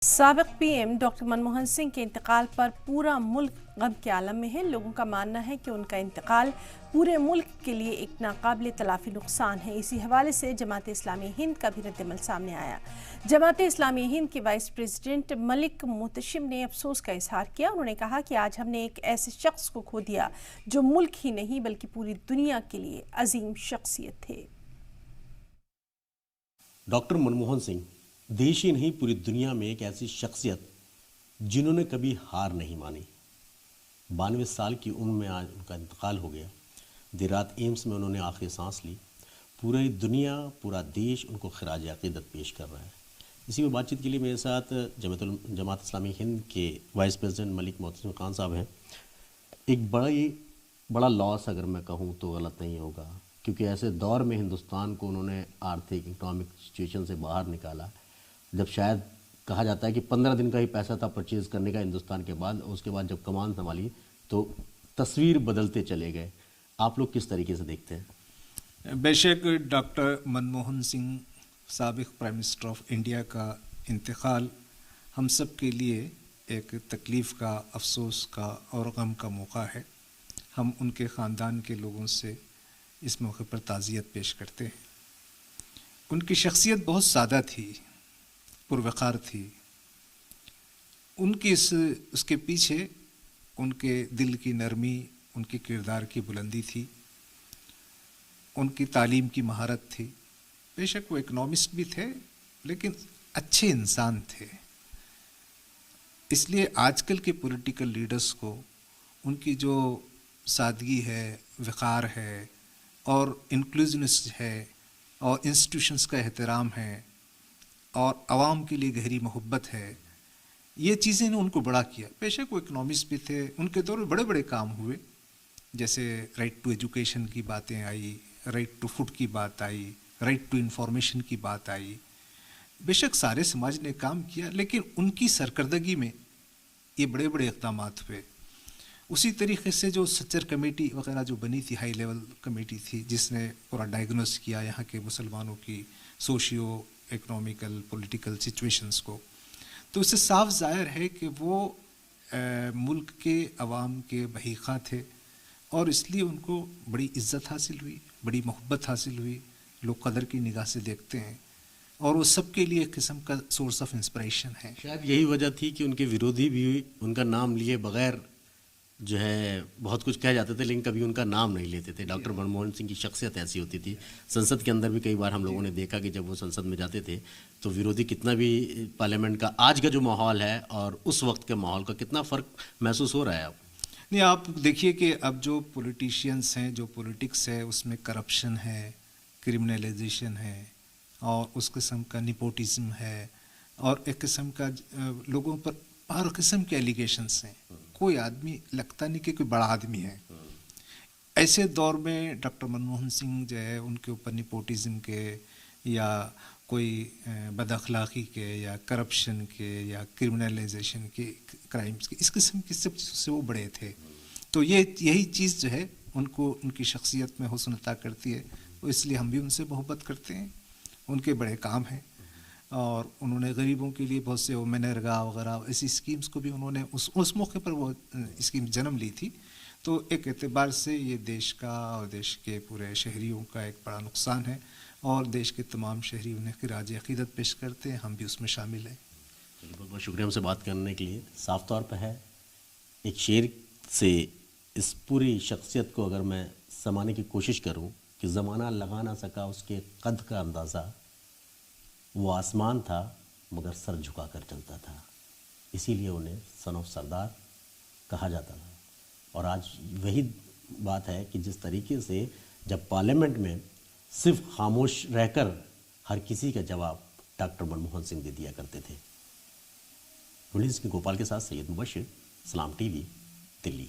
साबिक PM doctor Manmohan Singh के इंतकाल पर पूरा मुल्क गम के आलम में है। लोगों का मानना है कि उनका इंतकाल पूरे मुल्क के लिए एक नाकाबिल तलाफी नुकसान है। इसी हवाले से जमात इस्लामी हिंद का भी रद्दमल सामने आया। जमात इस्लामी हिंद के वाइस प्रेसिडेंट मलिक मुतशिम ने अफसोस का इजहार किया। उन्होंने कहा कि आज हमने एक ऐसे शख्स को खो दिया जो मुल्क ही नहीं बल्कि पूरी दुनिया के लिए अजीम शख्सियत थे। डॉक्टर मनमोहन सिंह देश ही नहीं पूरी दुनिया में एक ऐसी शख्सियत जिन्होंने कभी हार नहीं मानी। 92 साल की उम्र में आज उनका इंतकाल हो गया। देर रात एम्स में उन्होंने आखिरी सांस ली। पूरी दुनिया, पूरा देश उनको खराज अक़ीदत पेश कर रहा है। इसी में बातचीत के लिए मेरे साथ जमात इस्लामी हिंद के वाइस प्रेसिडेंट मलिक मुतशिम खान साहब हैं। एक बड़ा लॉस अगर मैं कहूँ तो गलत नहीं होगा, क्योंकि ऐसे दौर में हिंदुस्तान को उन्होंने आर्थिक इकोनॉमिक सिचुएशन से बाहर निकाला, जब शायद कहा जाता है कि 15 दिन का ही पैसा था परचेज़ करने का हिंदुस्तान के बाद। उसके बाद जब कमान संभाली तो तस्वीर बदलते चले गए। आप लोग किस तरीके से देखते हैं? बेशक डॉक्टर मनमोहन सिंह साबिक प्राइम मिनिस्टर ऑफ इंडिया का इंतकाल हम सब के लिए एक तकलीफ़ का, अफसोस का और गम का मौका है। हम उनके ख़ानदान के लोगों से इस मौके पर ताज़ियत पेश करते हैं। उनकी शख्सियत बहुत सादा थी, पुरवकार थी। उनकी उसके पीछे उनके दिल की नरमी, उनके किरदार की बुलंदी थी, उनकी तालीम की महारत थी। बेशक वो इकोनॉमिस्ट भी थे, लेकिन अच्छे इंसान थे। इसलिए आजकल के पॉलिटिकल लीडर्स को उनकी जो सादगी है, वक़ार है और इंक्लूसिवनेस है और इंस्टीट्यूशंस का एहतराम है और आवाम के लिए गहरी मोहब्बत है, ये चीज़ें ने उनको बड़ा किया। बेशक वो इकोनॉमिस्ट भी थे। उनके दौर में बड़े बड़े काम हुए, जैसे राइट टू एजुकेशन की बातें आई, राइट टू फूड की बात आई, राइट टू इंफॉर्मेशन की बात आई। बेशक सारे समाज ने काम किया, लेकिन उनकी सरकर्दगी में ये बड़े बड़े इक़दाम हुए। उसी तरीके से जो सच्चर कमेटी वगैरह जो बनी थी, हाई लेवल कमेटी थी, जिसने पूरा डायग्नोस किया यहाँ के मुसलमानों की सोशियो इकोनॉमिकल पॉलिटिकल सिचुएशंस को, तो इससे साफ ज़ाहिर है कि वो मुल्क के अवाम के बहीखा थे और इसलिए उनको बड़ी इज़्ज़त हासिल हुई, बड़ी मोहब्बत हासिल हुई। लोग कदर की निगाह से देखते हैं और वो सबके लिए एक किस्म का सोर्स ऑफ इंस्पिरेशन है। शायद यही वजह थी कि उनके विरोधी भी उनका नाम लिए बगैर जो है बहुत कुछ कह जाते थे, लेकिन कभी उनका नाम नहीं लेते थे। डॉक्टर मनमोहन सिंह की शख्सियत ऐसी होती थी। संसद के अंदर भी कई बार हम लोगों ने देखा कि जब वो संसद में जाते थे तो विरोधी कितना भी पार्लियामेंट का आज का जो माहौल है और उस वक्त के माहौल का कितना फ़र्क महसूस हो रहा है? नहीं, आप देखिए कि अब जो पॉलिटिशियंस हैं, जो पॉलिटिक्स है, उसमें करप्शन है, क्रिमिनलाइजेशन है और उस किस्म का निपोटिज्म है और एक किस्म का लोगों पर हर किस्म के एलिगेशंस हैं। कोई आदमी लगता नहीं कि कोई बड़ा आदमी है। ऐसे दौर में डॉक्टर मनमोहन सिंह जो है, उनके ऊपर निपोटिज्म के या कोई बदअखलाक़ी के या करप्शन के या क्रिमिनलाइजेशन के, क्राइम्स के, इस किस्म की सब चीज़ों से वो बड़े थे। तो यही चीज़ जो है उनको उनकी शख्सियत में हुस्न अता करती है। तो इसलिए हम भी उनसे मोहब्बत करते हैं। उनके बड़े काम हैं और उन्होंने गरीबों के लिए बहुत से मनरेगा वगैरह ऐसी स्कीम्स को भी उन्होंने उस मौके पर वो स्कीम जन्म ली थी। तो एक एतबार से ये देश का और देश के पूरे शहरियों का एक बड़ा नुकसान है और देश के तमाम शहरी उन्हें खिराज अक़ीदत पेश करते हैं। हम भी उसमें शामिल हैं। बहुत बहुत शुक्रिया हमसे बात करने के लिए। साफ तौर पर है, एक शेर से इस पूरी शख्सियत को अगर मैं समाने की कोशिश करूँ कि ज़माना लगा ना सका उसके कद का अंदाज़ा, वो आसमान था मगर सर झुका कर चलता था, इसीलिए उन्हें सन ऑफ सरदार कहा जाता था। और आज वही बात है कि जिस तरीके से जब पार्लियामेंट में सिर्फ खामोश रहकर हर किसी का जवाब डॉक्टर मनमोहन सिंह दे दिया करते थे। पुलिस के गोपाल के साथ सैयद मुबशिर, सलाम टीवी, दिल्ली।